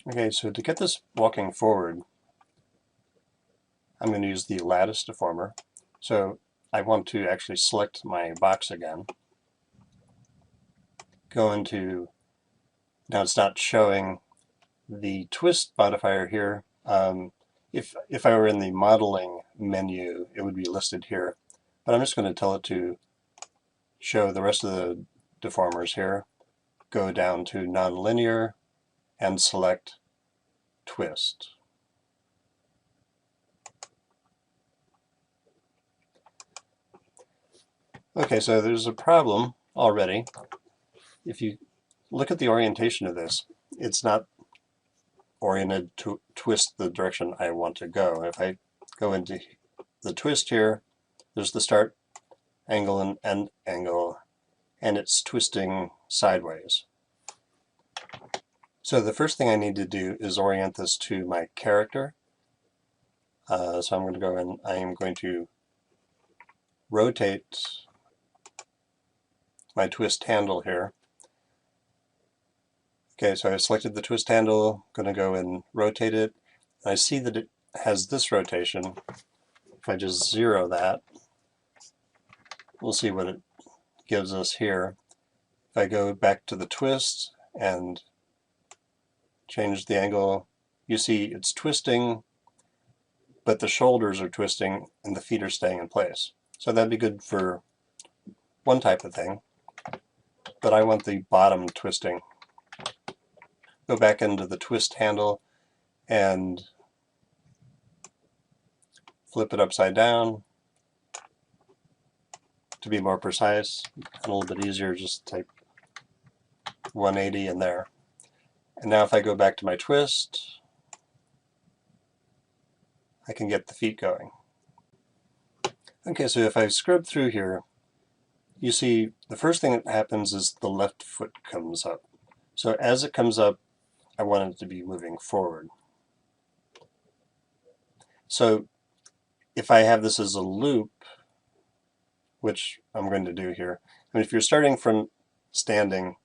Okay, so to get this walking forward, I'm going to use the lattice deformer. So I want to actually select my box again. Go into, now it's not showing the twist modifier here. If I were in the modeling menu, it would be listed here. But I'm just going to tell it to show the rest of the deformers here. Go down to nonlinear and select twist. Okay, so there's a problem already. If you look at the orientation of this, it's not oriented to twist the direction I want to go. If I go into the twist here, there's the start angle and end angle, and it's twisting sideways. So the first thing I need to do is orient this to my character. So I'm going to go and I am going to rotate my twist handle here. Okay, so I've selected the twist handle, I'm going to go and rotate it. I see that it has this rotation. If I just zero that, we'll see what it gives us here. If I go back to the twist and change the angle, you see it's twisting, but the shoulders are twisting and the feet are staying in place. So that'd be good for one type of thing, but I want the bottom twisting. Go back into the twist handle and flip it upside down. To be more precise, and a little bit easier, just type 180 in there. And now if I go back to my twist, I can get the feet going. Okay, so if I scrub through here, you see the first thing that happens is the left foot comes up. So as it comes up, I want it to be moving forward. So if I have this as a loop, which I'm going to do here, I mean, if you're starting from standing,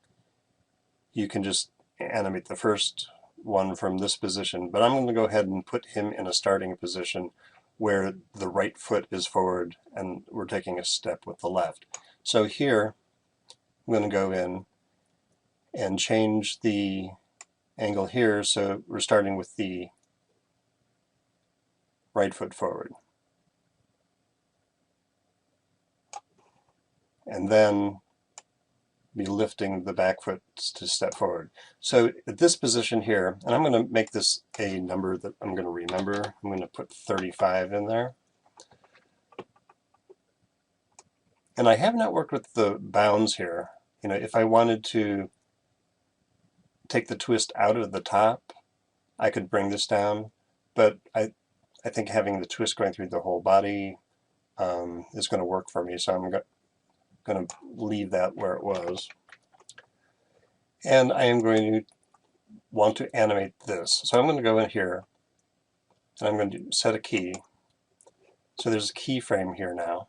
you can just animate the first one from this position, but I'm going to go ahead and put him in a starting position where the right foot is forward and we're taking a step with the left. So here, I'm going to go in and change the angle here so we're starting with the right foot forward. And then be lifting the back foot to step forward. So at this position here, and I'm going to make this a number that I'm going to remember. I'm going to put 35 in there. And I have not worked with the bounds here. You know, if I wanted to take the twist out of the top, I could bring this down, but I think having the twist going through the whole body is going to work for me, so I'm going to leave that where it was. And I am going to want to animate this. So I'm going to go in here and I'm going to set a key. So there's a keyframe here now.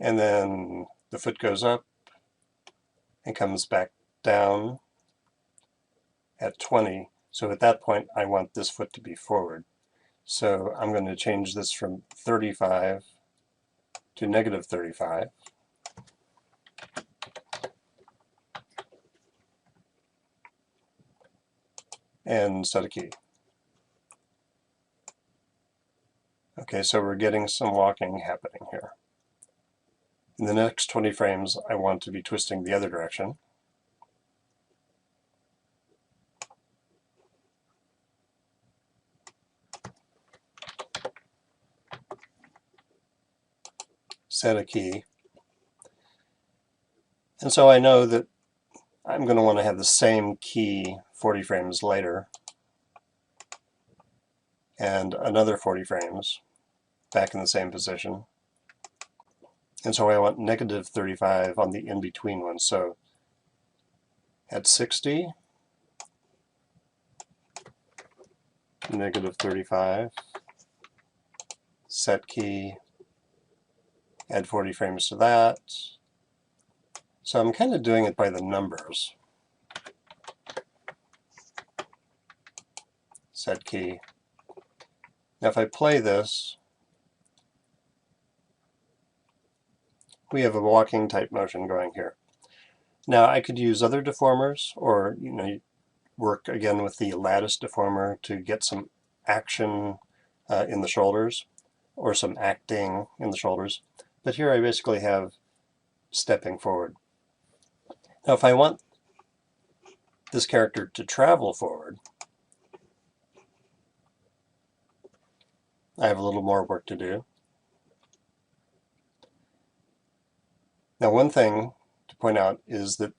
And then the foot goes up and comes back down at 20. So at that point I want this foot to be forward. So I'm going to change this from 35 to negative 35. And set a key. Okay, so we're getting some walking happening here. In the next 20 frames, I want to be twisting the other direction. Set a key. And so I know that I'm going to want to have the same key 40 frames later and another 40 frames back in the same position. And so I want negative 35 on the in-between one. So at 60, negative 35, set key, add 40 frames to that. So I'm kind of doing it by the numbers. set key. Now if I play this, we have a walking type motion going here. Now I could use other deformers, or work again with the lattice deformer to get some action in the shoulders, or some acting in the shoulders. But here I basically have stepping forward. Now if I want this character to travel forward, I have a little more work to do. Now one thing to point out is that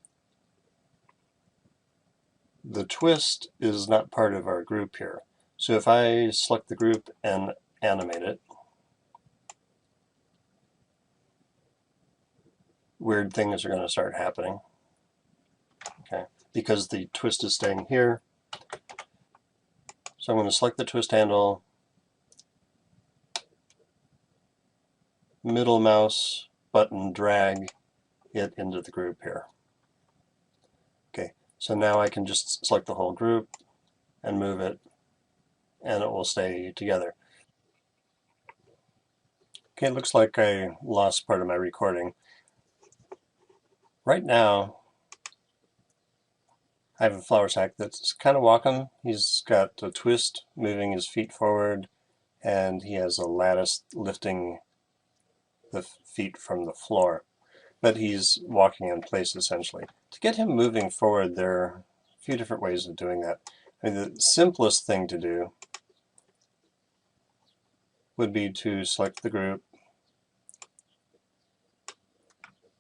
the twist is not part of our group here. So if I select the group and animate it, weird things are going to start happening. Okay, because the twist is staying here. So I'm going to select the twist handle, middle mouse button drag it into the group here. Okay, so now I can just select the whole group and move it, and it will stay together. Okay, it looks like I lost part of my recording. Right now, I have a floursack that's kind of walking. He's got a twist moving his feet forward, and he has a lattice lifting the feet from the floor. But he's walking in place essentially. To get him moving forward, there are a few different ways of doing that. I mean, the simplest thing to do would be to select the group,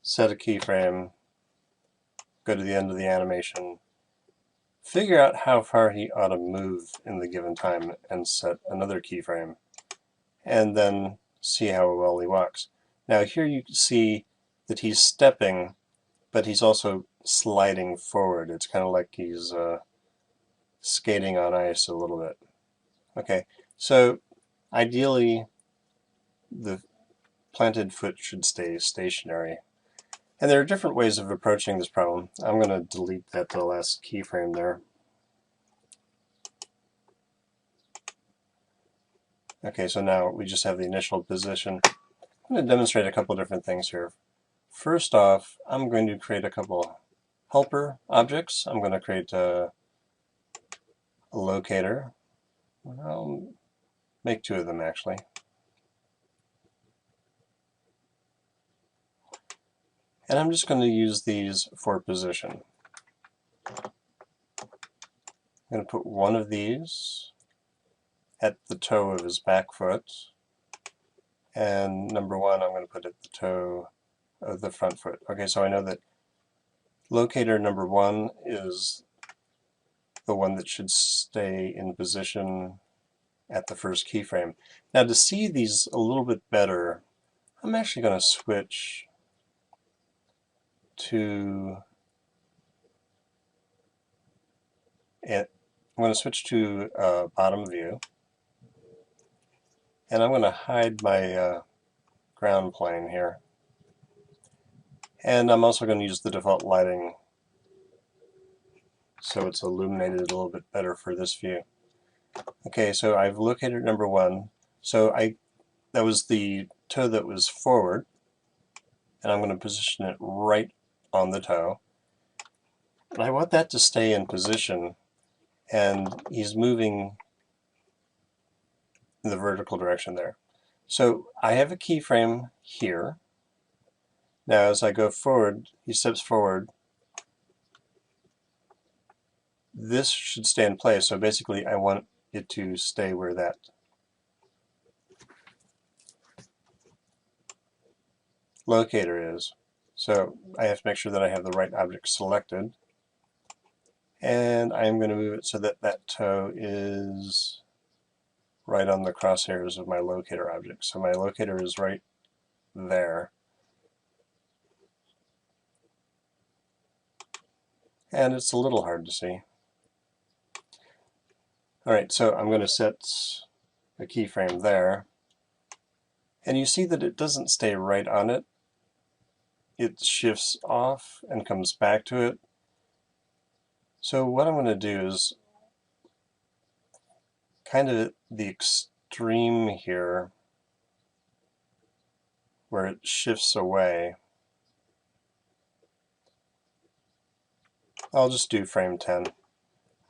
set a keyframe, go to the end of the animation, figure out how far he ought to move in the given time, and set another keyframe, and then see how well he walks. Now here you see that he's stepping, but he's also sliding forward. It's kind of like he's skating on ice a little bit. Okay, so ideally the planted foot should stay stationary. And there are different ways of approaching this problem. I'm going to delete that last keyframe there. Okay, so now we just have the initial position. I'm going to demonstrate a couple different things here. First off, I'm going to create a couple helper objects. I'm going to create a locator. I'll make two of them actually. And I'm just going to use these for position. I'm going to put one of these at the toe of his back foot, and number one I'm going to put at the toe of the front foot. Okay, so I know that locator number one is the one that should stay in position at the first keyframe. Now to see these a little bit better, I'm actually going to switch to bottom view, and I'm going to hide my ground plane here. And I'm also going to use the default lighting so it's illuminated a little bit better for this view. Okay, so I've located number one. So that was the toe that was forward, and I'm going to position it right on the toe. And I want that to stay in position, and he's moving in the vertical direction there. So I have a keyframe here. Now as I go forward, he steps forward. This should stay in place, so basically I want it to stay where that locator is. So I have to make sure that I have the right object selected, and I'm going to move it so that that toe is right on the crosshairs of my locator object. So my locator is right there. And it's a little hard to see. Alright, so I'm going to set a keyframe there. And you see that it doesn't stay right on it. It shifts off and comes back to it. So what I'm going to do is kind of at the extreme here where it shifts away. I'll just do frame 10.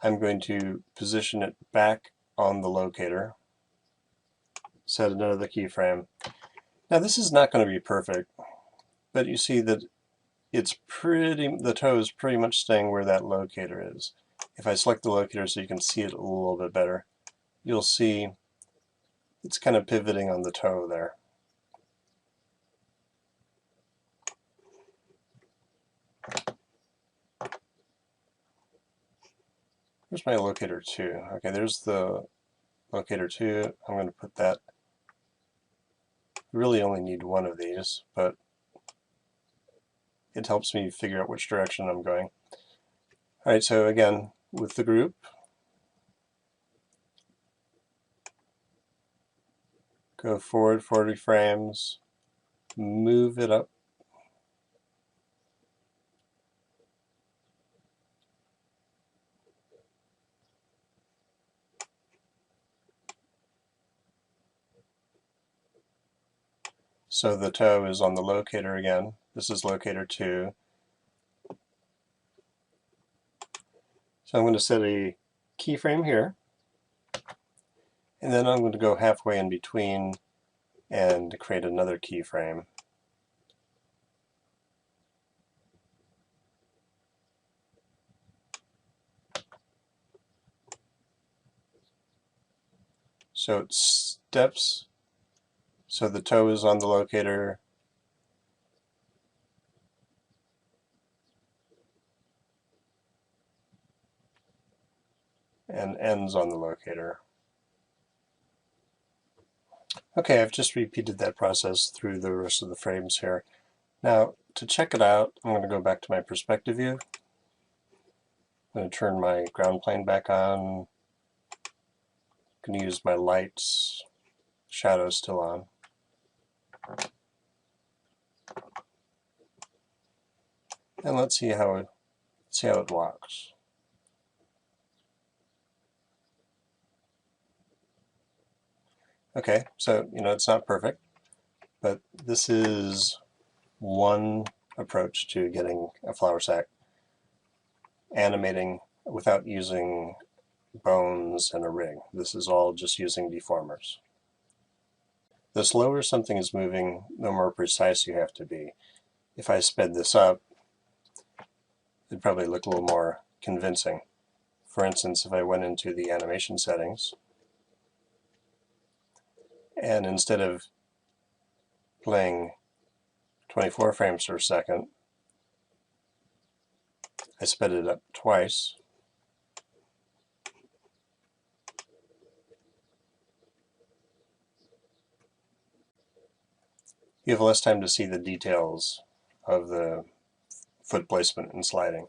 I'm going to position it back on the locator, set another keyframe. Now this is not going to be perfect, but you see that the toe is pretty much staying where that locator is. If I select the locator so you can see it a little bit better, you'll see it's kind of pivoting on the toe there. Here's my locator 2. Okay, there's the locator 2. I'm going to put that. I really only need one of these, but it helps me figure out which direction I'm going. Alright, so again, with the group, go forward 40 frames, move it up. So the toe is on the locator again. This is locator 2. So I'm going to set a keyframe here, and then I'm going to go halfway in between and create another keyframe. So it steps, so the toe is on the locator, and ends on the locator. Okay, I've just repeated that process through the rest of the frames here. Now, to check it out, I'm going to go back to my perspective view. I'm going to turn my ground plane back on. I'm going to use my lights, shadows still on. And let's see how it walks. Okay, so it's not perfect, but this is one approach to getting a flour sack animating without using bones and a rig. This is all just using deformers. The slower something is moving, the more precise you have to be. If I sped this up, it'd probably look a little more convincing. For instance, if I went into the animation settings, and instead of playing 24 frames per second, I sped it up twice. You have less time to see the details of the foot placement and sliding.